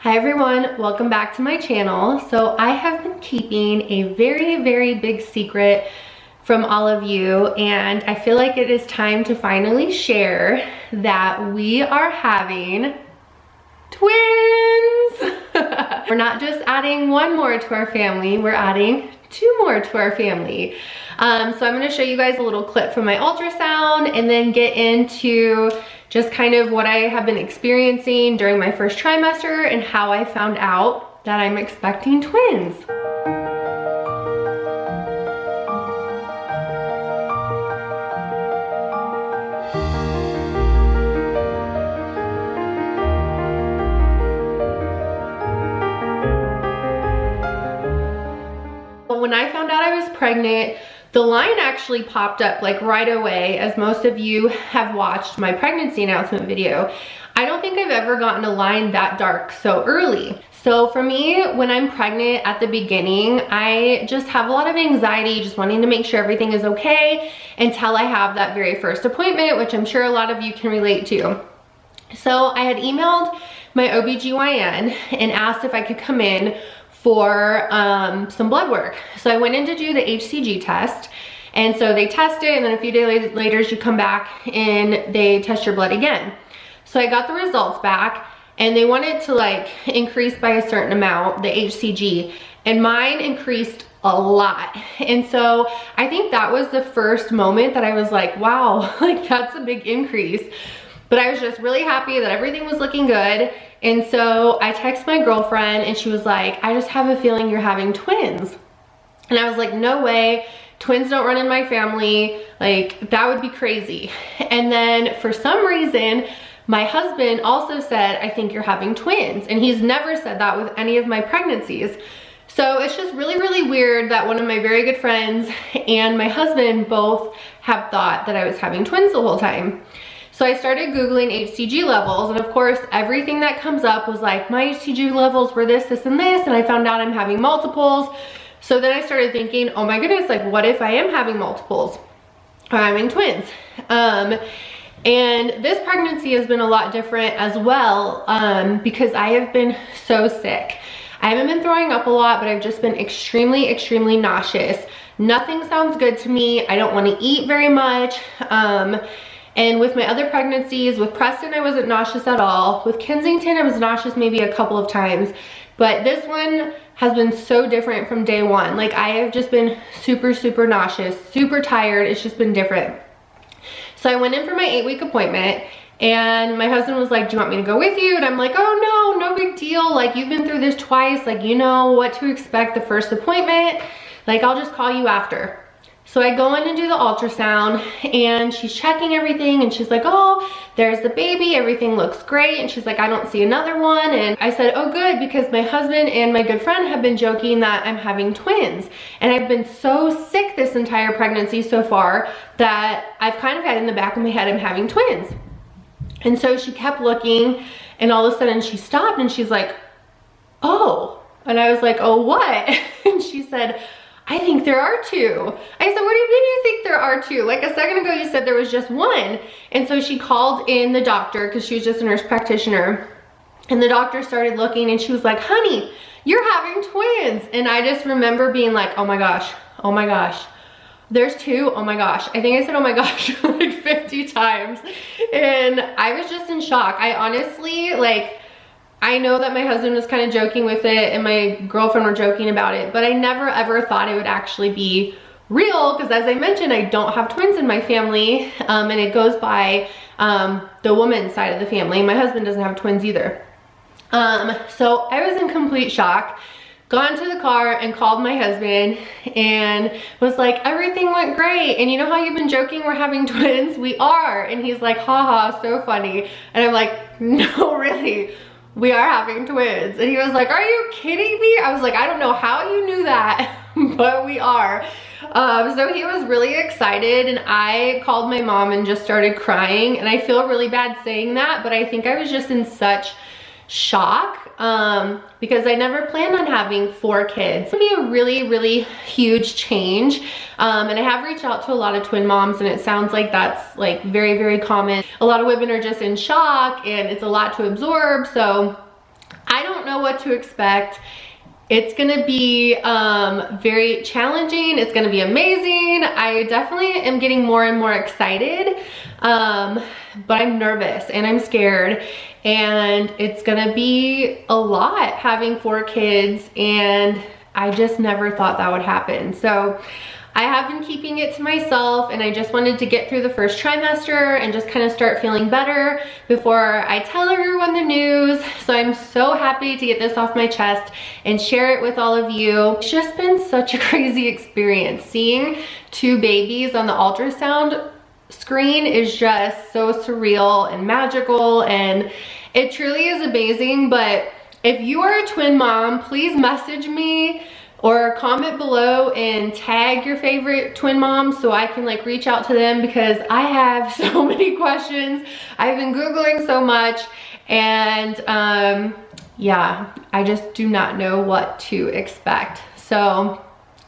Hi everyone, welcome back to my channel. So I have been keeping a very big secret from all of you, and I feel like it is time to finally share that we are having twins. We're not just adding one more to our family, we're adding two more to our family. So I'm gonna show you guys a little clip from my ultrasound and then get into just kind of what I have been experiencing during my first trimester and how I found out that I'm expecting twins. When I found out I was pregnant, the line actually popped up like right away, as most of you have watched my pregnancy announcement video. I don't think I've ever gotten a line that dark so early. So for me, when I'm pregnant at the beginning, I just have a lot of anxiety, just wanting to make sure everything is okay until I have that very first appointment, which I'm sure a lot of you can relate to. So I had emailed my OBGYN and asked if I could come in for some blood work. So I went in to do the Hcg test, and so they test it, and then a few days later you come back and they test your blood again. So I got the results back, and they wanted to like increase by a certain amount, the Hcg, and mine increased a lot. And so I think that was the first moment that I was like, wow, like that's a big increase. But I was just really happy that everything was looking good. And so I texted my girlfriend and she was like, I just have a feeling you're having twins. And I was like, no way, twins don't run in my family. Like, that would be crazy. And then for some reason, my husband also said, I think you're having twins. And he's never said that with any of my pregnancies. So it's just really weird that one of my very good friends and my husband both have thought that I was having twins the whole time. So I started Googling Hcg levels, and of course, everything that comes up was like, my Hcg levels were this, and this, and I found out I'm having multiples. So then I started thinking, oh my goodness, like what if I am having multiples or I'm having twins? And this pregnancy has been a lot different as well, because I have been so sick. I haven't been throwing up a lot, but I've just been extremely nauseous. Nothing sounds good to me. I don't want to eat very much. And with my other pregnancies, with Preston, I wasn't nauseous at all. With Kensington, I was nauseous maybe a couple of times. But this one has been so different from day one. Like, I have just been super nauseous, super tired. It's just been different. So I went in for my 8-week appointment, and my husband was like, do you want me to go with you? And I'm like, oh no big deal. Like, you've been through this twice. Like, you know what to expect the first appointment. Like, I'll just call you after. So I go in and do the ultrasound, and she's checking everything, and she's like, oh, there's the baby, everything looks great. And she's like, I don't see another one. And I said, oh good, because my husband and my good friend have been joking that I'm having twins. And I've been so sick this entire pregnancy so far that I've kind of had in the back of my head I'm having twins. And so she kept looking, and all of a sudden she stopped and she's like, oh. And I was like, oh what? And she said, I think there are two. I said, what do you mean you think there are two? Like a second ago you said there was just one. And so she called in the doctor, because she was just a nurse practitioner. And the doctor started looking, and she was like, honey, you're having twins. And I just remember being like, oh my gosh, there's two, oh my gosh. I think I said oh my gosh like 50 times. And I was just in shock. I honestly, like, I know that my husband was kind of joking with it and my girlfriend were joking about it, but I never ever thought it would actually be real, because as I mentioned, I don't have twins in my family, and it goes by the woman's side of the family. My husband doesn't have twins either. So I was in complete shock, got into the car and called my husband and was like, everything went great. And you know how you've been joking we're having twins? We are. And he's like, haha, so funny. And I'm like, no, really. We are having twins. And he was like, are you kidding me? I was like, I don't know how you knew that, but we are. So he was really excited, and I called my mom and just started crying. And I feel really bad saying that, but I think I was just in such shock because I never planned on having 4 kids. It's gonna be a really huge change, and I have reached out to a lot of twin moms, and it sounds like that's like very common. A lot of women are just in shock, and it's a lot to absorb. So I don't know know what to expect. It's gonna be very challenging. It's gonna be amazing. I definitely am getting more and more excited, but I'm nervous and I'm scared, and it's gonna be a lot having 4 kids, and I just never thought that would happen. So I have been keeping it to myself, and I just wanted to get through the first trimester and just kind of start feeling better before I tell everyone the news. So I'm so happy to get this off my chest and share it with all of you. It's just been such a crazy experience. Seeing 2 babies on the ultrasound screen is just so surreal and magical, and it truly is amazing. But if you are a twin mom, please message me or comment below and tag your favorite twin moms so I can like reach out to them, because I have so many questions. I've been Googling so much, and yeah, I just do not know what to expect. So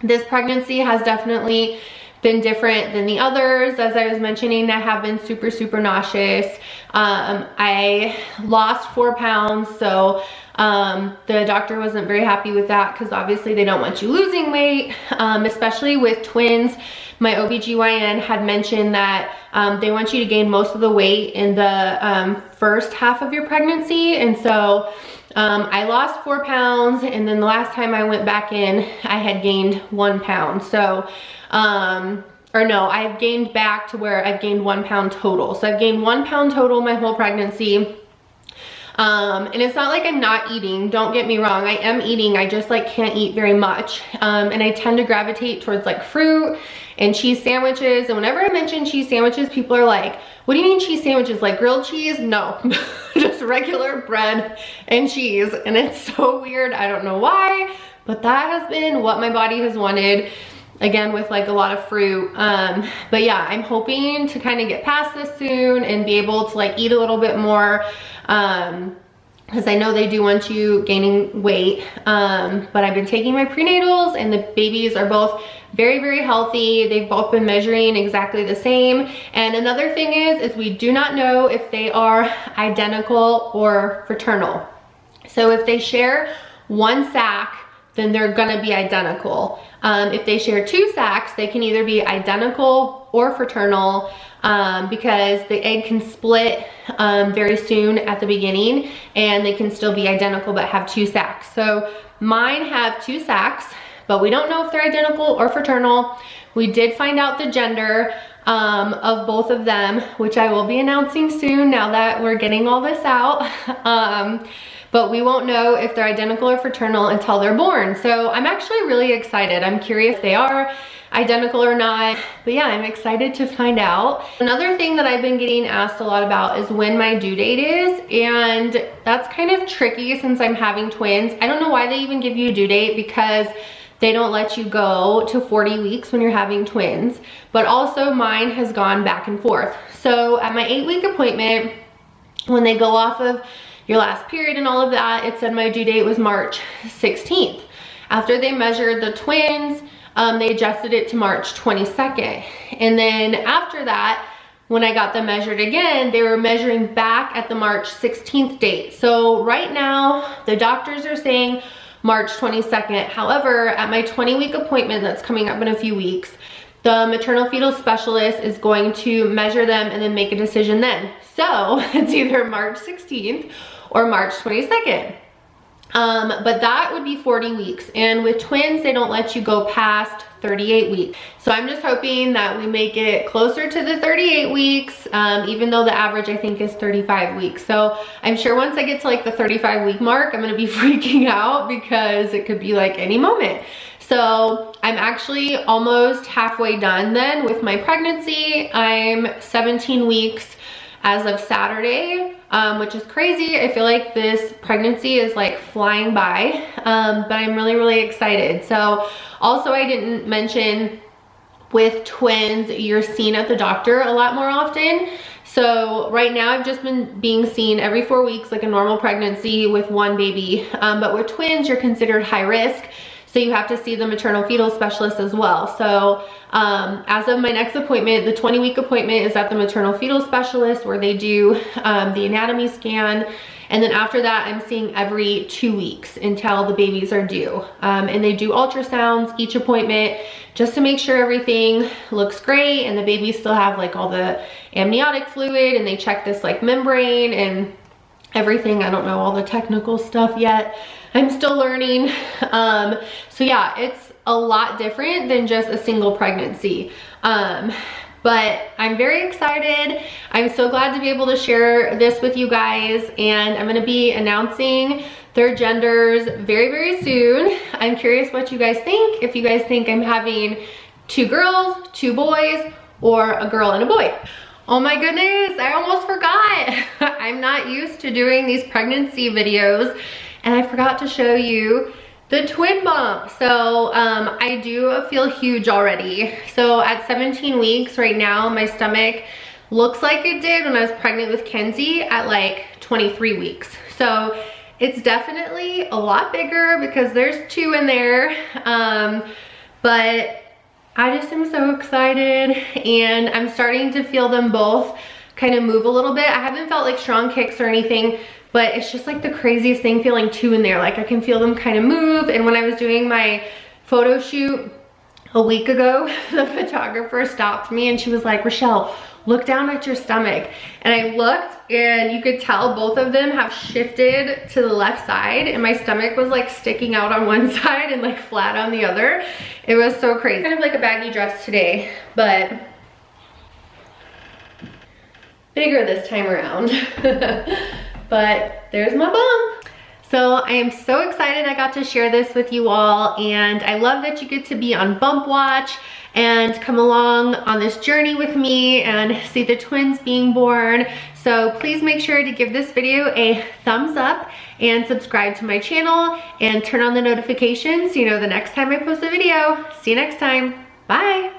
this pregnancy has definitely been different than the others. As I was mentioning, I have been super nauseous. I lost 4 pounds, so the doctor wasn't very happy with that, because obviously they don't want you losing weight, especially with twins. My OBGYN had mentioned that they want you to gain most of the weight in the first half of your pregnancy. And so I lost 4 pounds, and then the last time I went back in, I had gained 1 pound. So or no, I've gained back to where I've gained 1 pound total. So I've gained 1 pound total my whole pregnancy. And it's not like I'm not eating, don't get me wrong, I am eating, I just like can't eat very much. And I tend to gravitate towards like fruit and cheese sandwiches. And whenever I mention cheese sandwiches, people are like, what do you mean cheese sandwiches? Like grilled cheese? No, just regular bread and cheese. And it's so weird, I don't know why, but that has been what my body has wanted. Again, with like a lot of fruit. But yeah, I'm hoping to kind of get past this soon and be able to like eat a little bit more, because I know they do want you gaining weight. But I've been taking my prenatals, and the babies are both very healthy. They've both been measuring exactly the same. And another thing is we do not know if they are identical or fraternal. So if they share 1 sac, then they're gonna be identical. If they share 2 sacs, they can either be identical or fraternal, because the egg can split very soon at the beginning, and they can still be identical but have 2 sacs. So mine have 2 sacs, but we don't know if they're identical or fraternal. We did find out the gender of both of them, which I will be announcing soon now that we're getting all this out. But we won't know if they're identical or fraternal until they're born. So I'm actually really excited. I'm curious if they are identical or not. But yeah, I'm excited to find out. Another thing that I've been getting asked a lot about is when my due date is. And that's kind of tricky since I'm having twins. I don't know why they even give you a due date, because they don't let you go to 40 weeks when you're having twins. But also mine has gone back and forth. So at my 8-week appointment, when they go off of your last period and all of that, it said my due date was March 16th. After they measured the twins, they adjusted it to March 22nd. And then after that, when I got them measured again, they were measuring back at the March 16th date. So right now, the doctors are saying March 22nd. However, at my 20-week appointment that's coming up in a few weeks, the maternal fetal specialist is going to measure them and then make a decision then. So it's either March 16th or March 22nd. But that would be 40 weeks. And with twins, they don't let you go past 38 weeks. So I'm just hoping that we make it closer to the 38 weeks, even though the average I think is 35 weeks. So I'm sure once I get to like the 35 week mark, I'm gonna be freaking out, because it could be like any moment. So I'm actually almost halfway done then with my pregnancy. I'm 17 weeks as of Saturday, which is crazy. I feel like this pregnancy is like flying by, but I'm really excited. So also, I didn't mention, with twins, you're seen at the doctor a lot more often. So right now I've just been being seen every 4 weeks like a normal pregnancy with 1 baby, but with twins, you're considered high risk. So you have to see the maternal fetal specialist as well. So as of my next appointment, the 20-week appointment is at the maternal fetal specialist, where they do the anatomy scan And then after that, I'm seeing every 2 weeks until the babies are due. And they do ultrasounds each appointment just to make sure everything looks great and the babies still have like all the amniotic fluid, and they check this like membrane and everything. I don't know all the technical stuff yet. I'm still learning. So yeah, it's a lot different than just a single pregnancy. But I'm very excited. I'm so glad to be able to share this with you guys, and I'm gonna be announcing their genders very, very soon. I'm curious what you guys think. If you guys think I'm having 2 girls, 2 boys, or a girl and a boy. Oh my goodness, I almost forgot. I'm not used to doing these pregnancy videos, and I forgot to show you the twin bump. So I do feel huge already. So at 17 weeks right now, my stomach looks like it did when I was pregnant with Kenzie at like 23 weeks. So it's definitely a lot bigger because there's 2 in there. But I just am so excited, and I'm starting to feel them both kind of move a little bit. I haven't felt like strong kicks or anything, but it's just like the craziest thing feeling 2 in there. Like I can feel them kind of move. And when I was doing my photo shoot a week ago, the photographer stopped me and she was like, Rashelle, look down at your stomach. And I looked, and you could tell both of them have shifted to the left side, and my stomach was like sticking out on one side and like flat on the other. It was so crazy. Kind of like a baggy dress today, but bigger this time around. But there's my bump. So I am so excited I got to share this with you all, and I love that you get to be on Bump Watch and come along on this journey with me and see the twins being born. So please make sure to give this video a thumbs up and subscribe to my channel and turn on the notifications so you know the next time I post a video. See you next time. Bye.